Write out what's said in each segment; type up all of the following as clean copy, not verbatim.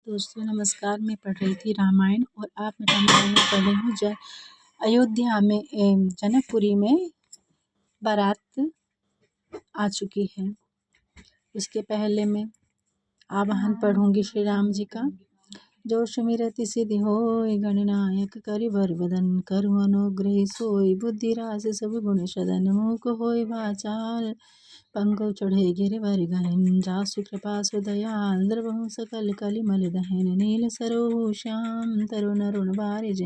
दोस्तों नमस्कार। मैं पढ़ रही थी रामायण और आप रामायण में पढ़ रही हूँ। अयोध्या में जनकपुरी में बारात आ चुकी है। इसके पहले मैं आवाहन पढ़ूंगी श्री राम जी का। जो सुमिरति सिद्धि होय गणनायक करिवर वदन करु अनुग्रह सोय बुद्धि राशि सब गुण सदन मुख होय वाचाल पंकज चढ़े गिरवर गहन जासु कृपा सुदयाल द्रवहु सकल कलिमल दहन नील सरोह श्याम तरुण अरुण बारिज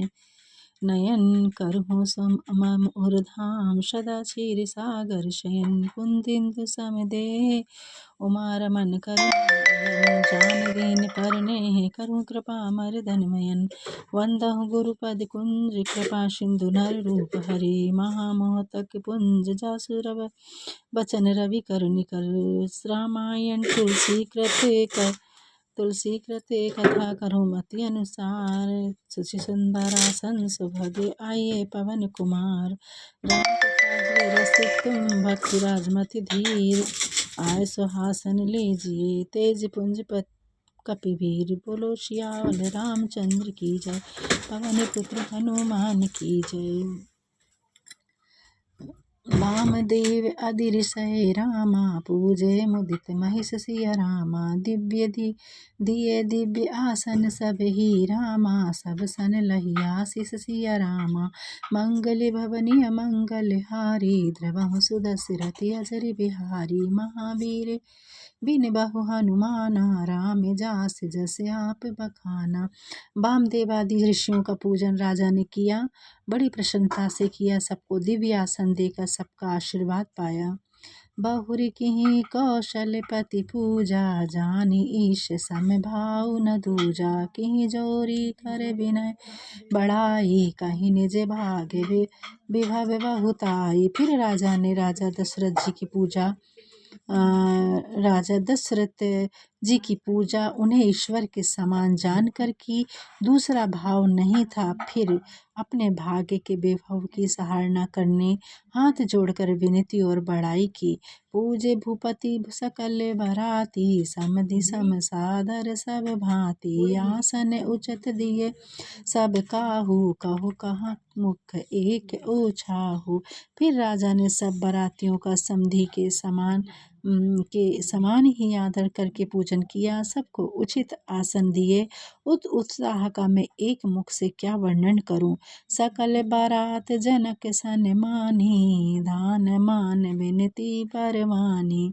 नयन करहु सम मम उर्धाम सदा क्षीर सागर शयन कुंदिंदु समदे उमा रमन करुण जान दीन परने करहु कृपा मर्दन मयन वंदहु गुरुपद कुंज कृपा सिंधु नर रूप हरि महामोहतक पुंज जासु रव बचन रवि कर निकर रामायण तुलसी कृते कथा करो मति अनुसार सुचि सुंदरासन सुभगे आइए पवन कुमार राम कथा रसिक तुम भक्ति राजमति धीर आय सुहासन लीजिए तेज पुंज कपिवीर बोलो सियाल रामचंद्र की जय पवन पुत्र हनुमान की जय। वामदेव अदिर सहे रामा पूजे मुदित महिष सिया रामा दिव्य दिए आसन सब ही रामा सब सन लही आशीष सिया रामा मंगल भवनीय मंगल हारी द्रवहु सुदशरथ अजर बिहारी महावीर बिन बहु हनुमाना राम जास जस आप बखाना। वामदेव आदि ऋषियों का पूजन राजा ने किया, बड़ी प्रसन्नता से किया। सबको दिव्य आसन देकर सबका आशीर्वाद पाया। बहुरी किहि कौशलपति पूजा जानी ईश सम भाव न दूजा किहि जोरी कर विनय बढ़ाई कहीं निज भाग्य विभव बहुताई। फिर राजा ने राजा दशरथ जी की पूजा उन्हें ईश्वर के समान जानकर की, दूसरा भाव नहीं था। फिर अपने भाग्य के वैभव की सराहना करने हाथ जोड़कर विनती और बड़ाई की। पूजे भूपति सकल बराती समधि सम सादर सब भांति आसन उचित दिए सब काहू कहु कहाँ मुख एक ओछाहू। फिर राजा ने सब बरातियों का समधि के समान ही आदर करके पूजन किया, सबको उचित आसन दिए। उत्साह का मैं एक मुख से क्या वर्णन करूं। सकल बारात जनक सन मानी दान मान विनती परवानी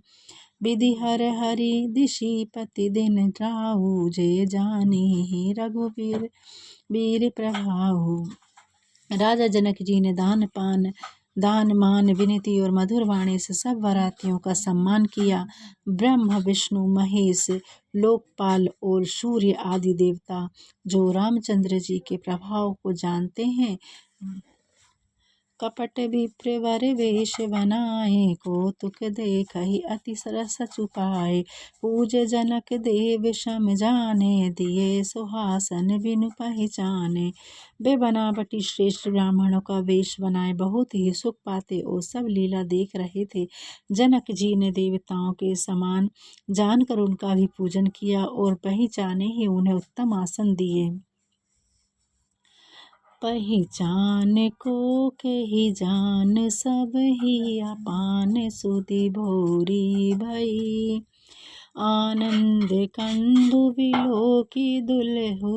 विधि हर हरि दिशिपति दिन राहु जय जानी रघुवीर वीर प्रभाहु। राजा जनक जी ने दान मान विनती और मधुर वाणी से सब बारातियों का सम्मान किया। ब्रह्मा विष्णु महेश लोकपाल और सूर्य आदि देवता जो रामचंद्र जी के प्रभाव को जानते हैं, कपट विप्र वर वेश बनाए कौतुक देखहि अति सरस छुपाए। पूज जनक देव सम जाने दिए सुहासन बिनु पहचाने। वे बनावटी श्रेष्ठ ब्राह्मणों का वेश बनाए बहुत ही सुख पाते और सब लीला देख रहे थे। जनक जी ने देवताओं के समान जानकर उनका भी पूजन किया और पहचाने ही उन्हें उत्तम आसन दिए। पहचान को कही जान सब ही अपान सुधि भोरी भई आनंद कंदु विलोकी दुलहु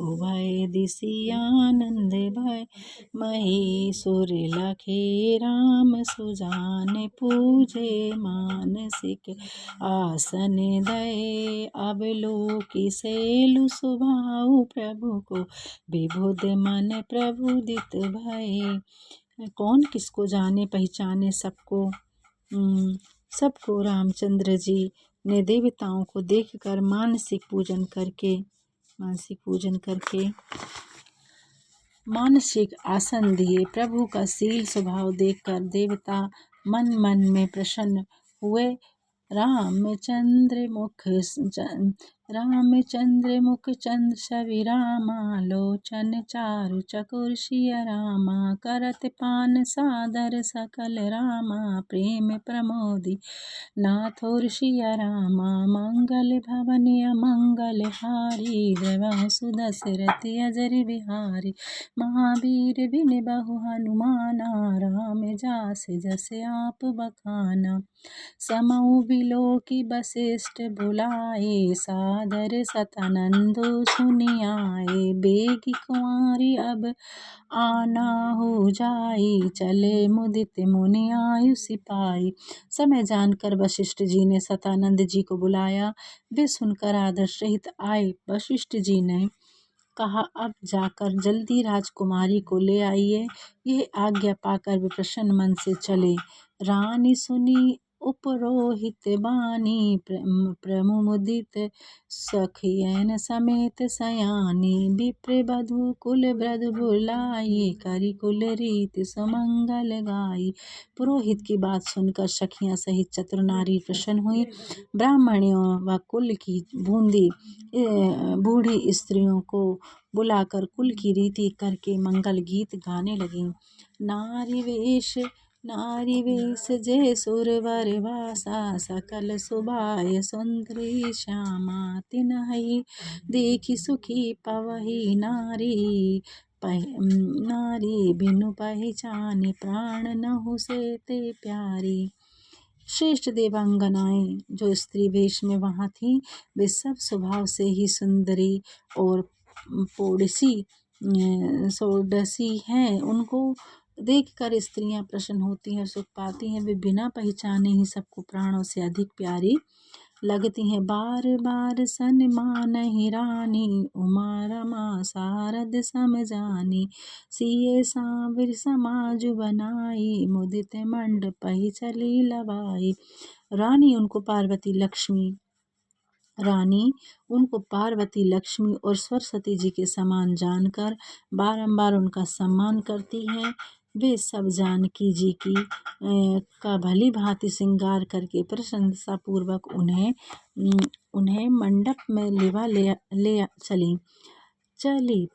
उभय दिशि आनंद भय महीसुर लखे राम सुजान पूजे मानसिक आसन दये अवलोकी सैलु सुभाऊ प्रभु को विबुध मन प्रबुदित भय। कौन किसको जाने पहचाने, सबको रामचंद्र जी ने देवताओं को देखकर मानसिक पूजन करके मानसिक आसन दिए। प्रभु का शील स्वभाव देखकर देवता मन मन में प्रसन्न हुए। रामचंद्र मुख चंद्र छवि रामा, लोचन चारु चकोर सिया रामा, करत पान सादर सकल रामा, प्रेम प्रमोदी नाथोर सिया रामा, मंगल भवन अमंगल हारी, द्रवहु सुदशरथ अजर बिहारी, महावीर बिन बहु हनुमाना, राम जास जस आप बखाना, समउ बिलो की वशिष्ठ बुलाए, सादर सतनंदु सुनियाए, बेगी कुंवारी अब आना हो जाई, चले मुदित मुनि आयु सिपाई। समय जानकर वशिष्ठ जी ने सतानंद जी को बुलाया। वे सुनकर आदर सहित आए। वशिष्ठ जी ने कहा, अब जाकर जल्दी राजकुमारी को ले आइए। यह आज्ञा पाकर वे प्रसन्न मन से चले। रानी सुनी उपरोहित बानी, प्रमुदित सखियन समेत सयानी, विप्र बधु कुल ब्रध बुलाई, करि कुल रीति सुमंगल गाई। पुरोहित की बात सुनकर सखियां सहित चतुर नारी प्रसन्न हुई। ब्राह्मणों व कुल की बूढ़ी स्त्रियों को बुलाकर कुल की रीति करके मंगल गीत गाने लगी। नारी वेश जय सुरवर वासा, सकल सुबाय सुंदरी श्यामा, तिन्हई देखी सुखी पवही नारी, नारी बिनु पहचानी, प्राण नहु से ते प्यारी। श्रेष्ठ देवांगनाएं जो स्त्री वेश में वहाँ थीं, वे सब स्वभाव से ही सुंदरी और सोडसी हैं। उनको देखकर स्त्रियां प्रसन्न होती हैं, सुख पाती हैं। वे बिना पहचाने ही सबको प्राणों से अधिक प्यारी लगती हैं। बार बार सन्मानहि रानी, उमा रमा सारद समझानी, सिए सांवर समाज बनाई, मुदित मंडपहि चली लवाई। रानी उनको पार्वती लक्ष्मी और सरस्वती जी के समान जानकर बारंबार उनका सम्मान करती हैं। वे सब जानकी जी का भली भांति श्रृंगार करके प्रशंसापूर्वक उन्हें मंडप में ले चली। चली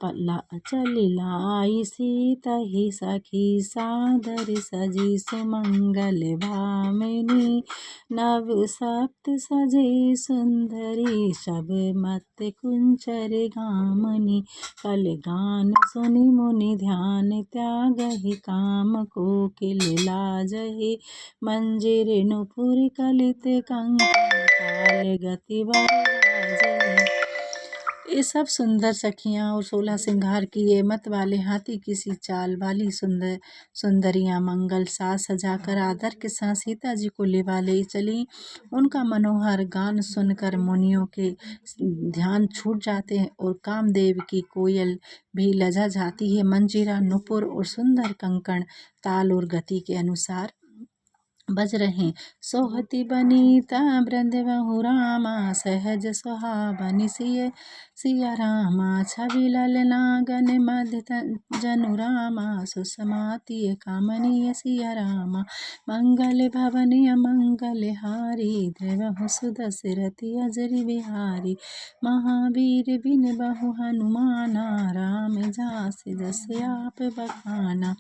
लाई सीतहि सखी, सादर सजी सुमंगल भामिनी, नव सप्त सजे सुंदरी, सब मत कुंचर गामिनी, कल गान सुनि मुनि ध्यान, त्यागहि काम कोकिल लाजहि, मंजिर नुपुर कलित कंकण, काल गति बरराजहि। ये सब सुंदर सखियां और 16 श्रृंगार किए मत वाले हाथी की सी चाल वाली सुंदरियां मंगल साज सजाकर आदर के साथ सीता जी को लेवा ले चली। उनका मनोहर गान सुनकर मुनियों के ध्यान छूट जाते हैं और कामदेव की कोयल भी लजा जाती है। मंजीरा, नुपुर और सुंदर कंकण ताल और गति के अनुसार बज रहे। सोहती बनीता बृंदबहु रामा, सहज सुहावनि सिया रामा, छवि ललनागन मध्य जनु रामा, सुषमाति कामनीय सिया रामा, मंगल भवन अमंगल हारी, द्रवहु सुदशरथ अजर बिहारी, महावीर बिन बहु हनुमाना, राम जास जस आप बखाना।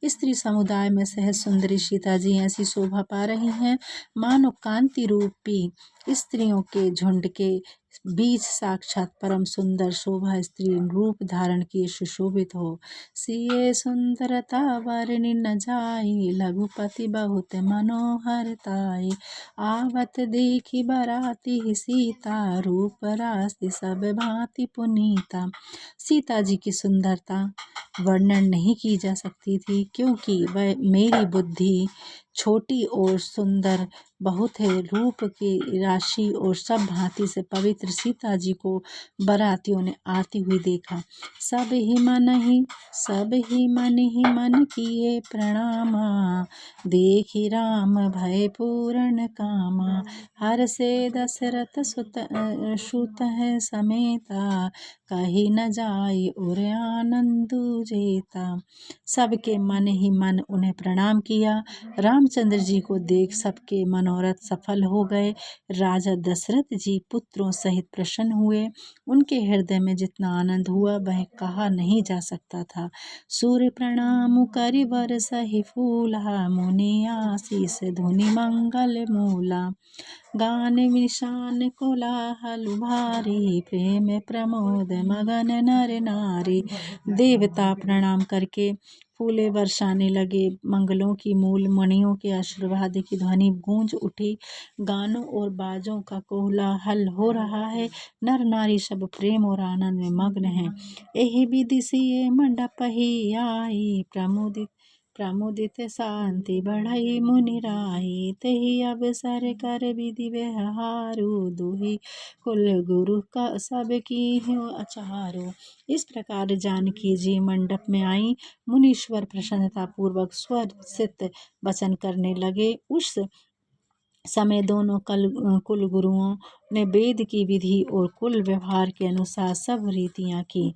स्त्री समुदाय में सहज सुंदरी सीता जी ऐसी शोभा पा रही हैं मानो कांति रूपी स्त्रियों के झुंड के बीच साक्षात परम सुंदर शोभा स्त्री रूप धारण किए सुशोभित हो। सिए सुंदरता वर्णि न जाई, लघुपति बहुत मनोहर ताई, आवत देखी बराती सीता, रूप राशि सब भांति पुनीता। सीता जी की सुंदरता वर्णन नहीं की जा सकती थी, क्योंकि वह मेरी बुद्धि छोटी और सुंदर बहुत है। रूप की राशि और सब भांति से पवित्र सीता जी को बरातियों ने आती हुई देखा। सब ही मन ही मन किए प्रणामा, देखी राम भय पूर्ण कामा, हर से दशरथ सुत है समेता, कही न जाय और आनंदु जेता। सबके मन ही मन उन्हें प्रणाम किया। रामचंद्र जी को देख सबके मनों मनोरथ सफल हो गए। राजा दशरथ जी पुत्रों सहित प्रसन्न हुए। उनके हृदय में जितना आनंद हुआ वह कहा नहीं जा सकता था। सूर्य प्रणाम करि बरसहि फूला, मुनि आशीष धुनि मंगल मूला। गान निशान कोलाहल भारी, प्रेम प्रमोद मगन नर नारी। देवता प्रणाम करके फूले बरसाने लगे। मंगलों की मूल मणियों के आशीर्वाद की ध्वनि गूंज उठी। गानों और बाजों का कोलाहल हो रहा है। नर नारी सब प्रेम और आनंद में मग्न हैं। एहि विधि सिए मंडप ही आई, प्रमुदित शांति बढ़ई मुनि राई। तेहि अवसर कर विधि व्यवहारु, दुहि कुल गुरु का सब कीन्हु अचारो। इस प्रकार जानकी जी मंडप में आई। मुनीश्वर प्रसन्नता पूर्वक स्वरसित वचन करने लगे। उस समय दोनों कुल गुरुओं ने वेद की विधि और कुल व्यवहार के अनुसार सब रीतियां की।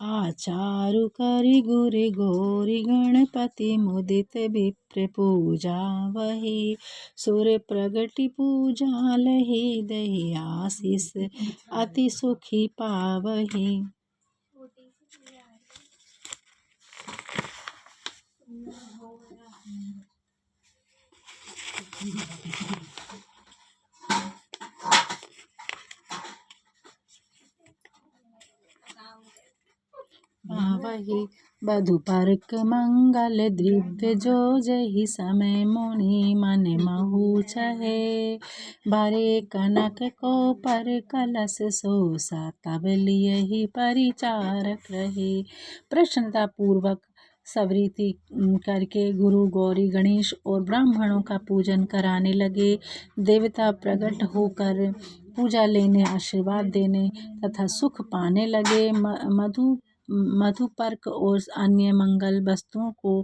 आचारु करि गुरि गौरी, गणपति मुदित विप्र पूजा वही। सूर्य प्रगति पूजा लहि, दहि आशीष अति सुखी पावही। वही बधु परक मंगल द्रव्य, जो जहि समय मुनि मन महु चहे। भरे कनक को पर कलश सोसा, तब लियहि परिचारक रहे। प्रसन्नता पूर्वक सब रीति करके गुरु गौरी गणेश और ब्राह्मणों का पूजन कराने लगे। देवता प्रकट होकर पूजा लेने, आशीर्वाद देने तथा सुख पाने लगे। मधुपर्क और अन्य मंगल वस्तुओं को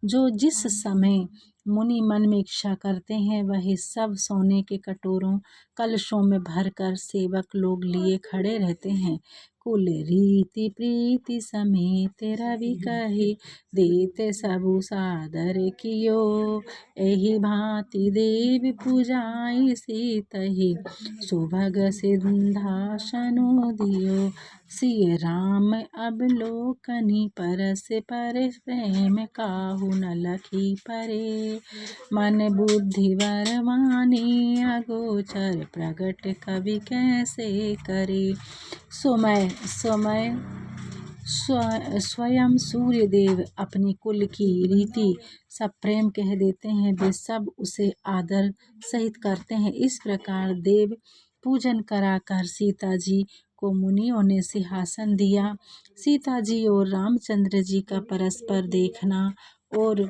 जो जिस समय मुनि मन में इच्छा करते हैं, वही सब सोने के कटोरों कलशों में भरकर सेवक लोग लिए खड़े रहते हैं। कुल रीति प्रीति समेत रवि कही, देते सबु सादर कियो। एहि भांति देव पूजाई सीतहि, सुभग सिंहासनु दियो। सिय राम अवलोकनि परस परस, प्रेम काहू न लखी परे। मन बुद्धि वर वाणी अगोचर, प्रगट कवि कैसे करे। स्वयं सूर्य देव अपनी कुल की रीति सब प्रेम कह देते हैं। वे सब उसे आदर सहित करते हैं। इस प्रकार देव पूजन कराकर सीता जी को मुनियों ने सिंहासन दिया। सीता जी और रामचंद्र जी का परस्पर देखना और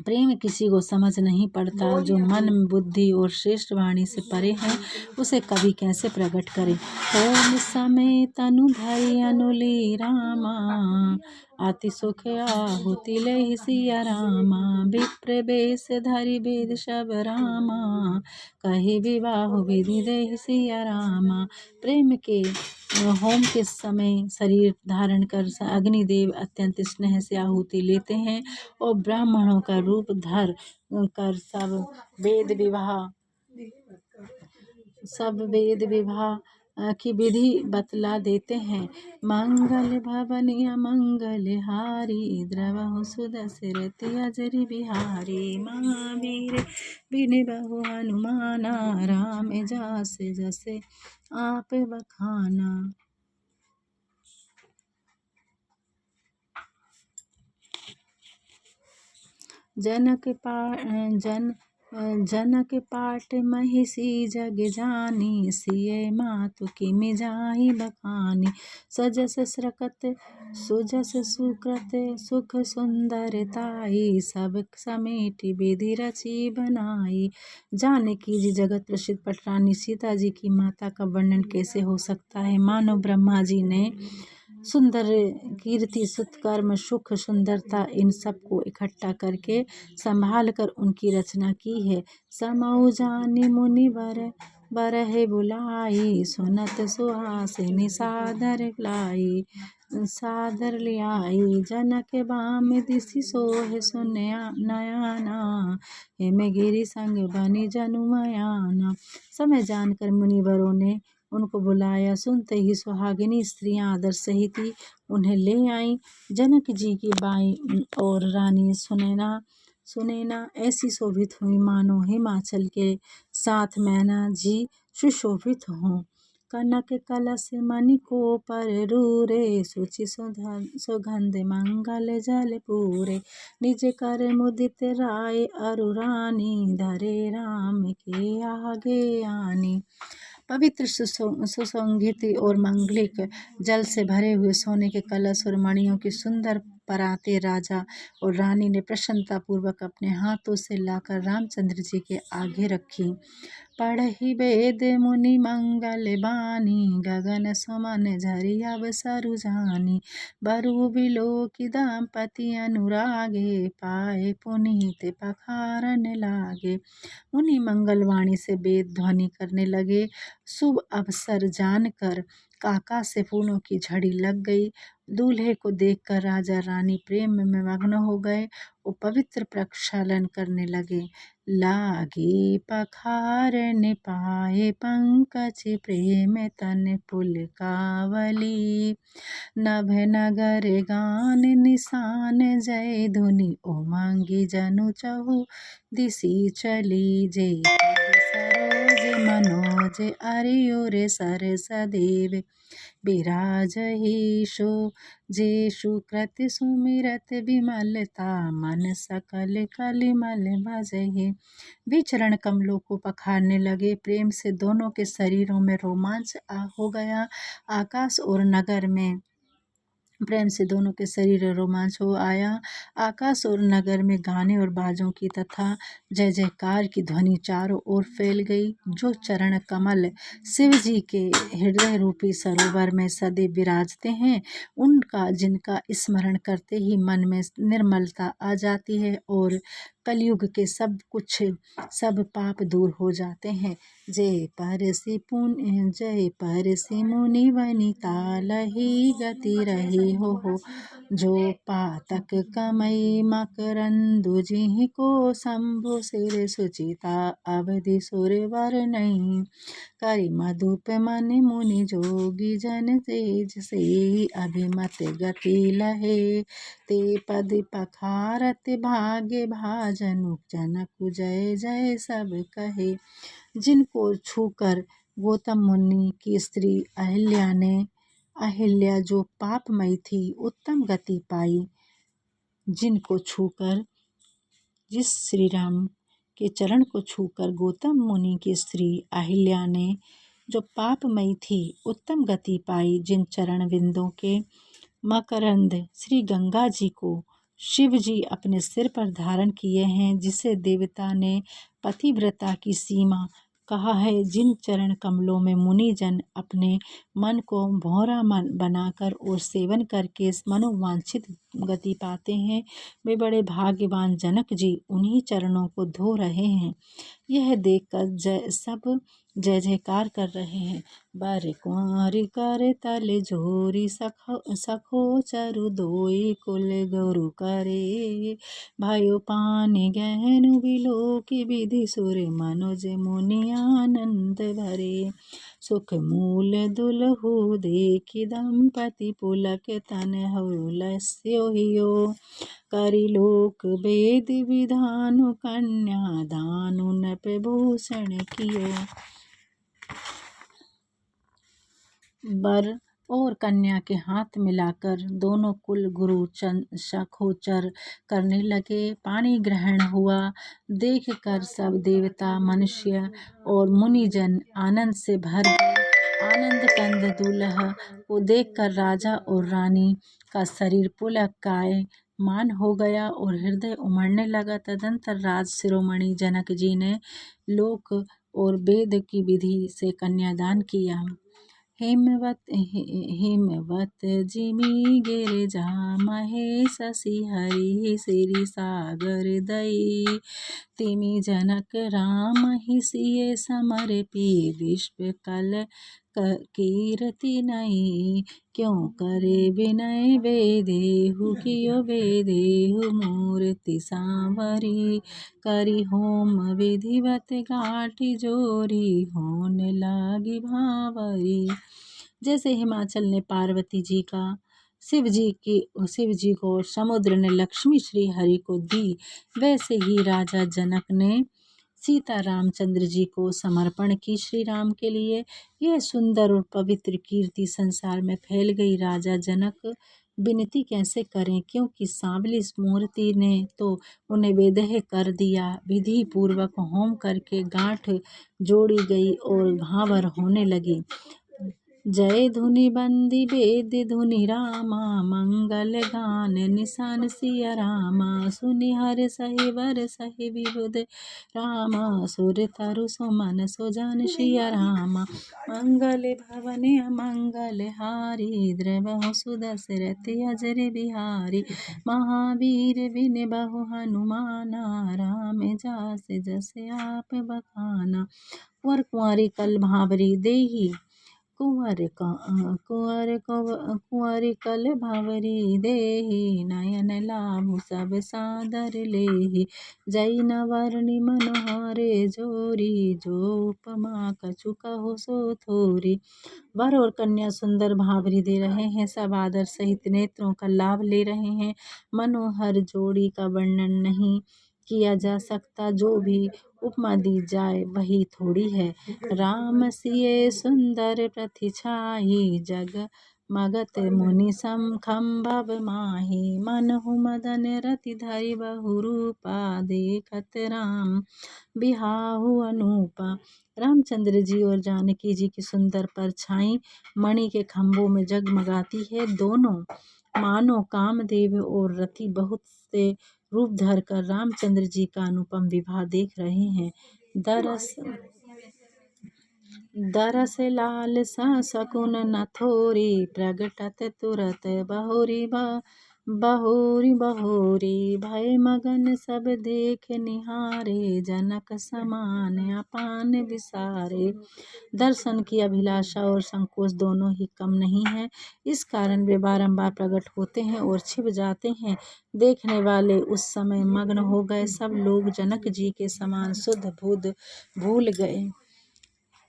प्रेम किसी को समझ नहीं पड़ता। जो मन बुद्धि और श्रेष्ठ वाणी से परे है, उसे कवि कैसे प्रकट करे। ओम समय तनु धरि अनुली रामा, अति सुख आहुति लेहि सिया रामा। विप्र बेश धरि वेद सब रामा, कहि विवाह विधि देहि सिया रामा। प्रेम के होम के समय शरीर धारण कर अग्निदेव अत्यंत स्नेह से आहुति लेते हैं और ब्राह्मणों का रूप धर कर सब वेद विवाह की विधि बतला देते हैं। मंगल भवनिया मंगल हारी, द्रवहु सुदशरथि अजरि बिहारी। महावीर बिन बहु हनुमाना, राम जास जस आप बखाना। जनक पाट महिषी जग जानी, सिय मातु किमि जाहि बखानी। सजस स्रकत सुजस सुकृत, सुख सुंदरताई। सब समेटि विधि रची बनाई। जानकी जी जगत प्रसिद्ध पटरानी सीता जी की माता का वर्णन कैसे हो सकता है। मानो ब्रह्मा जी ने सुंदर कीर्ति सत्कर्म सुख सुंदरता इन सब को इकट्ठा करके संभाल कर उनकी रचना की है। समौ जानि मुनि बरहे बुलाई, सुनत सुहासिनी सादर लाई। सादर लियाई जनक बाम दिसि सोहे सुनया नयाना हेम गिरि संग बनी जनुमयाना। समय जानकर मुनिवरों ने उनको बुलाया। सुनते ही सुहागिनी स्त्रियां आदर सहित उन्हें ले आईं। जनक जी की बाई और रानी सुनैना ऐसी शोभित हुई मानो हिमाचल के साथ मैना जी सुशोभित हों। कनक कलश मणिको पर रूरे सुचि सुगंध मंगल जल पूरे। निज कर मुदित राय अरु रानी धरे राम के आगे आनी। पवित्र सुसंगीत और मंगलिक जल से भरे हुए सोने के कलश और मणियों की सुंदर पराते राजा और रानी ने प्रसन्नता पूर्वक अपने हाथों से लाकर रामचंद्र जी के आगे रखी। पढ़हि वेद मुनि मंगल बानी गगन सुमन झरि अवसरु जानी। बरु बिलोकि दंपति अनुरागे पाए पुनीत पखारन लागे। मुनि मंगलवाणी से वेद ध्वनि करने लगे। शुभ अवसर जानकर आकाश से फूलों की झड़ी लग गई। दूल्हे को देखकर राजा रानी प्रेम में मग्न हो गए और पवित्र प्रक्षालन करने लगे। लागे पखारन पाए पंकज प्रेम तन पुलकावली। नभ नगर गान निशान जय धुनि उमंगी जनु चहु दिशि चली। जय सरोज मनोज अरियुर सरस देव बिराजहि सो। जेषु कृत सुमिरत विमलता मन सकल कलिमल भजहि। वे चरण कमलों को पखारने लगे। प्रेम से दोनों के शरीरों में रोमांच हो गया। आकाश और नगर में प्रेम से दोनों के शरीर रोमांच हो आया। आकाश और नगर में गाने और बाजों की तथा जय जयकार की ध्वनि चारों ओर फैल गई। जो चरण कमल शिव जी के हृदय रूपी सरोवर में सदैव विराजते हैं, उनका जिनका स्मरण करते ही मन में निर्मलता आ जाती है और कलयुग के सब पाप दूर हो जाते हैं। जय परसि मुनि वनिता लही गति रही हो। जो पातक कमई मकरंदु जिहि को शंभु सिर सुचिता अवधि सुर वर नहीं। करि मधुप मन मुनि जोगी जन तेज से अभिमत गति लहे। ते पद पखारत भाग्य भाजनु जनक जय जय सब कहे। जिनको छूकर गौतम मुनि की स्त्री अहिल्या जो पापमयी थी उत्तम गति पाई। जिनको छूकर जिस श्री राम के चरण को छूकर गौतम मुनि की स्त्री अहिल्या ने जो पापमयी थी उत्तम गति पाई। जिन चरण विंदों के मकरंद श्री गंगा जी को शिव जी अपने सिर पर धारण किए हैं, जिसे देवता ने पतिव्रता की सीमा कहा है। जिन चरण कमलों में मुनि जन अपने मन को भौरा मन बनाकर और सेवन करके मनोवांछित गति पाते हैं, वे बड़े भाग्यवान जनक जी उन्हीं चरणों को धो रहे हैं। यह देखकर सब जय जयकार कर रहे हैं। बर कुंवर कर तल जोरी सखो चरु दोई कुल गुरु करे। भयो पानी गहनु बिलोकि विधि सुर मनोज मुनि आनंद भरे। सुख मूल दुलहु देखि दंपति पुलक तन हुलस्यो। करि लोक वेद विधानु कन्या दानु नप भूषण कियो। वर और कन्या के हाथ मिलाकर दोनों कुल गुरु सखोचर करने लगे। पानी ग्रहण हुआ। देख कर सब देवता मनुष्य और मुनिजन आनंद से भर गए। आनंद कंद दूल्हा को देखकर राजा और रानी का शरीर पुलकायमान हो गया और हृदय उमड़ने लगा। तदंतर राज शिरोमणि जनक जी ने लोक और वेद की विधि से कन्यादान किया। हिमवत जिमि गिरिजा महेश हरि सिरि सागर दई। तिमि जनक राम सिए समर्पी विश्व कीरति नहीं, क्यों करे विनय बेदेहु, कियो बेदेहु मूर्ति सांवरी। करी होम विधिवत गाठी जोरी, होने लागी भावरी। जैसे हिमाचल ने पार्वती जी का शिव जी को और समुद्र ने लक्ष्मी श्री हरि को दी, वैसे ही राजा जनक ने सीता रामचंद्र जी को समर्पण की श्री राम के लिए। यह सुंदर और पवित्र कीर्ति संसार में फैल गई। राजा जनक विनती कैसे करें, क्योंकि सांवली मूर्ति ने तो उन्हें विदेह कर दिया। विधि पूर्वक होम करके गांठ जोड़ी गई और भावर होने लगी। जय धुनि बंदी वेद धुनि रामा, मंगल गान निशान सिया रामा। सुनि हर सहि वर सहि विबुध रामा, सुर तरु सुमन सुजान सिया रामा। मंगल भवन अमंगल हारी, द्रवहु सुदशरथ अजर बिहारी। महावीर बिन बहु हनुमाना, राम जास जस आप बखाना। कुंवर कुंवारी कल भावरी देही, कुंवर कल भावरी देही। नयन लाभु सब सादर लेही, जई न वर्णि मनोहारे जोरी। जो उपमा कछु कहो सो थोरी। वर और कन्या सुंदर भावरी दे रहे हैं, सब आदर सहित नेत्रों का लाभ ले रहे हैं। मनोहर जोड़ी का वर्णन नहीं किया जा सकता, जो भी उपमा दी जाए वही थोड़ी है। राम सिए सुंदर प्रतिछाई, जग मगत मुनि समखम्भव माही। मनहु मदन रति धरि बहु रूपा, देखत राम बिहाहु अनूपा। रामचंद्र जी और जानकी जी की सुंदर परछाई मणि के खम्भों में जगमगाती है। दोनों मानो कामदेव और रति बहुत से रूप धरकर रामचंद्र जी का अनुपम विवाह देख रहे हैं। दरस लाल सा सकुन न थोरी, प्रगटत तुरत बहुरी बहुरी। भय मगन सब देख निहारे, जनक समान अपान विसारे। दर्शन की अभिलाषा और संकोच दोनों ही कम नहीं है, इस कारण वे बारंबार प्रकट होते हैं और छिप जाते हैं। देखने वाले उस समय मग्न हो गए, सब लोग जनक जी के समान शुद्ध बुद्ध भूल गए।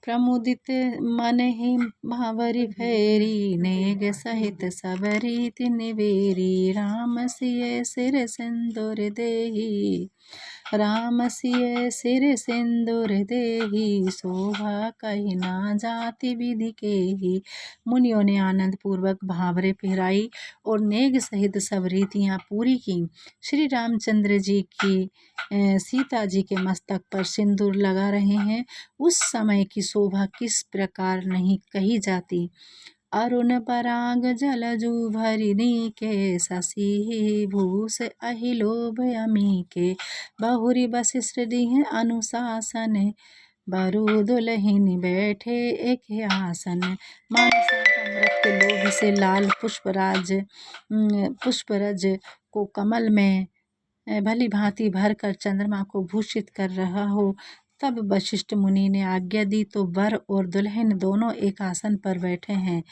प्रमुदित मन ही भावरी फेरी, नेग सहित सब रीति निबेरी। राम सिय सिर सिंदूर देही, राम सिय सिर सिंदूर देही। शोभा कही ना जाति विधि के ही। मुनियों ने आनंद पूर्वक भावरे पहराई और नेग सहित सब रीतियां पूरी की। श्री रामचंद्र जी की सीता जी के मस्तक पर सिंदूर लगा रहे हैं, उस समय की शोभा किस प्रकार नहीं कही जाती। अरुण पराग जलजू भरिणी के, शशि भूष अहिलोभ अमी के। बहुरी वशिष्ठ दीह अनुशासन, बरु दुलहिन बैठे एक आसन। अमृत के लोभ से लाल पुष्परज को कमल में भली भांति भरकर चंद्रमा को भूषित कर रहा हो। तब वशिष्ठ मुनि ने आज्ञा दी तो वर और दुल्हन दोनों एक आसन पर बैठे हैं।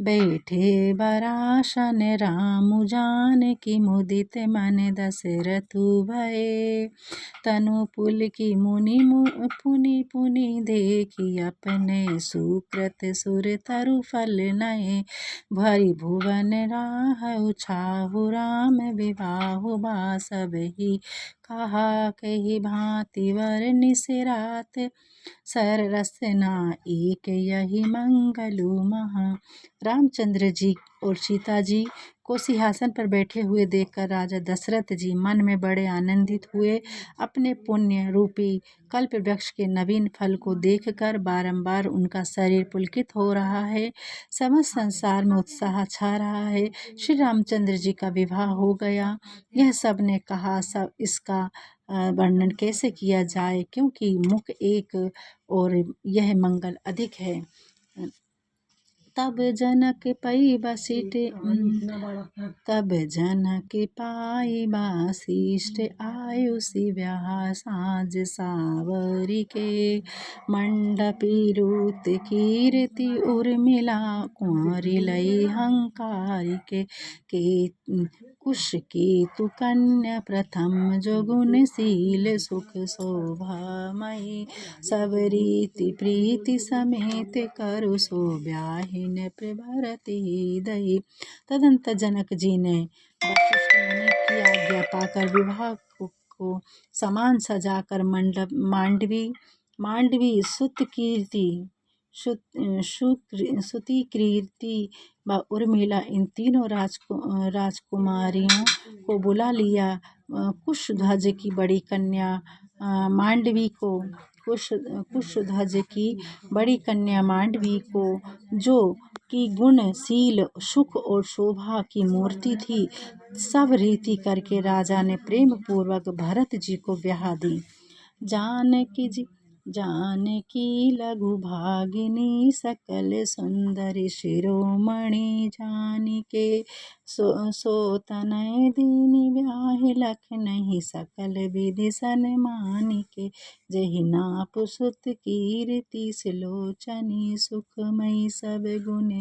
बैठे बरासन राम जानकी, मुदित मन दशरथु भये। तनु पुलकी मुनि पुनि पुनि देखी, अपने सुकृत सुर तरु फल नये। भरि भुवन राहु छाहु, राम विवाहु बासब ही। कहा कही भांति वर निसिरात, सर रसना एक यही मंगलु महा। रामचंद्र जी और सीता जी को सिंहासन पर बैठे हुए देखकर राजा दशरथ जी मन में बड़े आनंदित हुए। अपने पुण्य रूपी कल्प वृक्ष के नवीन फल को देखकर बारंबार उनका शरीर पुलकित हो रहा है। समस्त संसार में उत्साह छा रहा है। श्री रामचंद्र जी का विवाह हो गया। यह सब ने कहा, सब इसका वर्णन कैसे किया जाए, क्योंकि मुख एक और यह मंगल अधिक है। तब जनक पई बसिष्ठ तब जनक पाई बासिष्ठ आयुषि ब्याह साँझ सावरी के मंडपी रूत कीर्ति उर्मिला कुंवरी लई हंकारी के कुश केतु कन्या प्रथम जो गुणशील सुख शोभामयी सब रीति प्रीति समेत करु सो ब्याहिन प्रभरति दई। तदंतर जनक जी ने वशिष्ठ मुनि की आज्ञा पाकर विवाह को सामान सजाकर मांडवी सुति कीर्ति व उर्मिला इन तीनों राजकुमारियों को बुला लिया। कुशध्वज की बड़ी कन्या मांडवी को जो कि गुणशील सुख और शोभा की मूर्ति थी, सब रीति करके राजा ने प्रेम पूर्वक भरत जी को ब्याह दी। जानकी लघु भागिनी सकल सुंदरी शिरोमणि जानिके सो तनय दीनी ब्याहि लख नहीं सकल विधि सन्मानिके जहि नाप सुत कीर्ति सिलोचनी सुखमयी सब गुण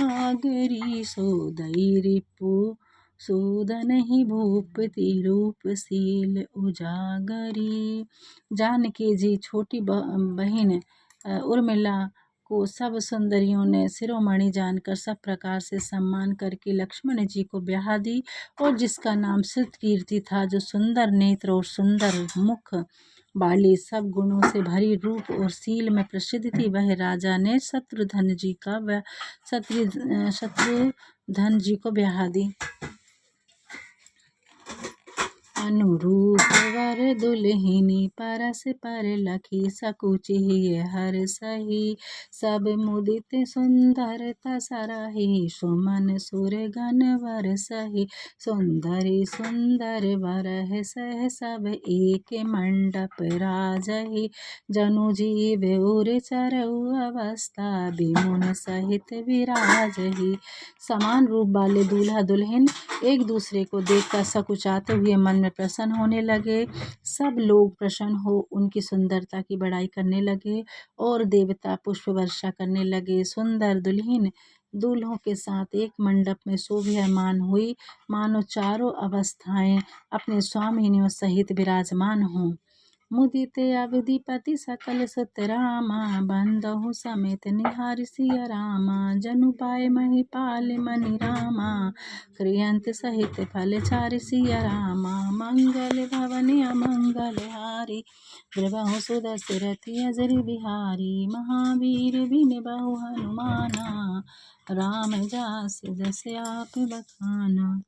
आगरी सोदई रिपु सूदन ही भूपति रूपशील उजागरी। जानकी जी छोटी बहन उर्मिला को सब सुंदरियों ने शिरोमणि जानकर सब प्रकार से सम्मान करके लक्ष्मण जी को ब्याह दी। और जिसका नाम श्रुतकीर्ति था, जो सुंदर नेत्र और सुंदर मुख वाली सब गुणों से भरी रूप और शील में प्रसिद्ध थी, वह राजा ने शत्रुघ्न जी को ब्याह दी। अनुरूप वर दुल्हिनी परस पर लखी सकुचि हर सही सब मुदित सुंदरता सराही सुमन सुर गण वर सही सुंदरी सुंदर वरह सह सब एक मंडप राजही जनु जीव उर चरऊ अवस्था विमुन सहित विराजही। समान रूप वाले दूल्हा दुल्हन एक दूसरे को देखकर सकुचाते हुए मन में प्रसन्न होने लगे। सब लोग प्रसन्न हो उनकी सुंदरता की बड़ाई करने लगे और देवता पुष्प वर्षा करने लगे। सुंदर दुल्हन दूल्हों के साथ एक मंडप में शोभायमान हुई, मानो चारों अवस्थाएं अपने स्वामिनियों सहित विराजमान हों। मुदित अवधिपति सकल सुत रामा बंदहु समेत निहारि सिया रामा जनु पाए महिपाल मनि रामा क्रियंत सहित फल चारि सिया रामा मंगल भवन अमंगल हारी द्रवहु सुदशरथि अजर बिहारी महावीर बिन बहु हनुमाना राम जास जस आप बखाना।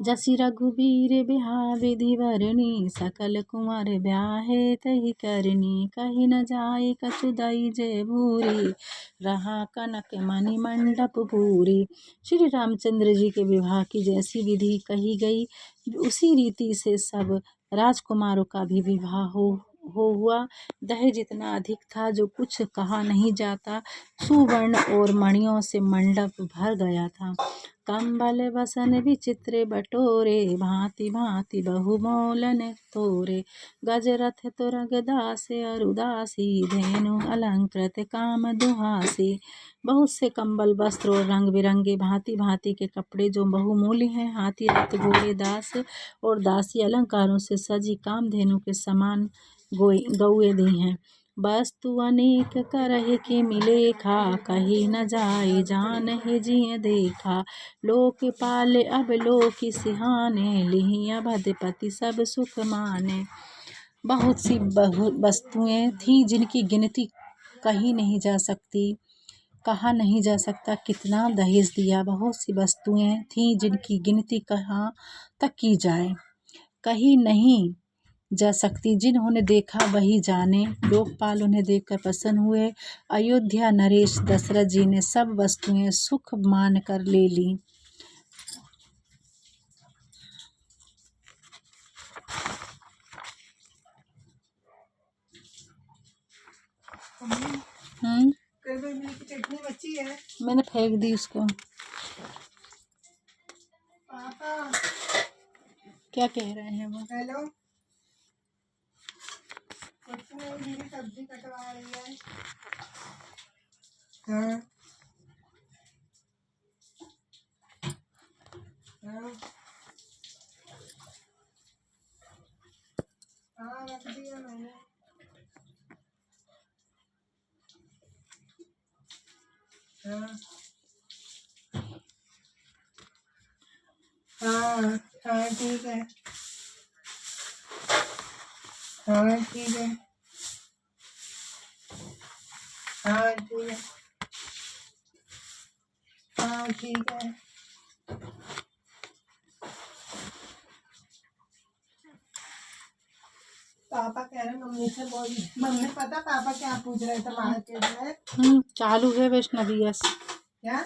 जसि रघुबीर बिहार विधि वरनी सकल कुंवर ब्याहे तहि करनी कही न जाय कछु दई जय भूरी रहा कनक मणि मंडप पूरी। श्री रामचंद्र जी के विवाह की जैसी विधि कही गई, उसी रीति से सब राजकुमारों का भी विवाह हुआ। दहेज इतना अधिक था जो कुछ कहा नहीं जाता। सुवर्ण और मणियों से मंडप भर गया था। कंबल बसन विचित्र बटोरे भांति भांति बहुमोलन तोरे गजरथ तुरग दास अरुदासी धेनु अलंकृत काम दुहासी। बहुत से कंबल वस्त्र और रंग बिरंगे भांति भांति के कपड़े जो बहुमूल्य हैं, हाथी रथ घोड़े दास और दासी अलंकारों से सजी कामधेनु के समान गौए दी हैं। वस्तु अनेक करहि कि मिले खा कही न जाए जान ही जिय देखा लोकपाल अब लोक सिहाने लिहि अवधपति सब सुख माने। बहुत सी वस्तुएं थीं जिनकी गिनती कही नहीं जा सकती, कहा नहीं जा सकता कितना दहेज दिया। बहुत सी वस्तुएं थीं जिनकी गिनती कहाँ तक की जाए, कही नहीं जा सकती। जिन्होंने देखा वही जाने। लोकपाल उन्हें देखकर प्रसन्न हुए। अयोध्या नरेश दशरथ जी ने सब वस्तुएं सुख मान कर ले ली। है। मैंने फेंक दी उसको। पापा क्या कह रहे हैं वो? हेलो, कुछ नहीं, मेरी सब्जी कटवा रही है। हाँ हाँ हाँ, रख दिया मैंने। हाँ हाँ हाँ, ठीक है। हाँ ठीक है। हाँ ठीक है। हाँ ठीक है। पापा कह रहे मम्मी से बोल। मम्मी पता पापा क्या पूछ रहे थे मार्केट में? चालू है वैष्णवी। यस। क्या?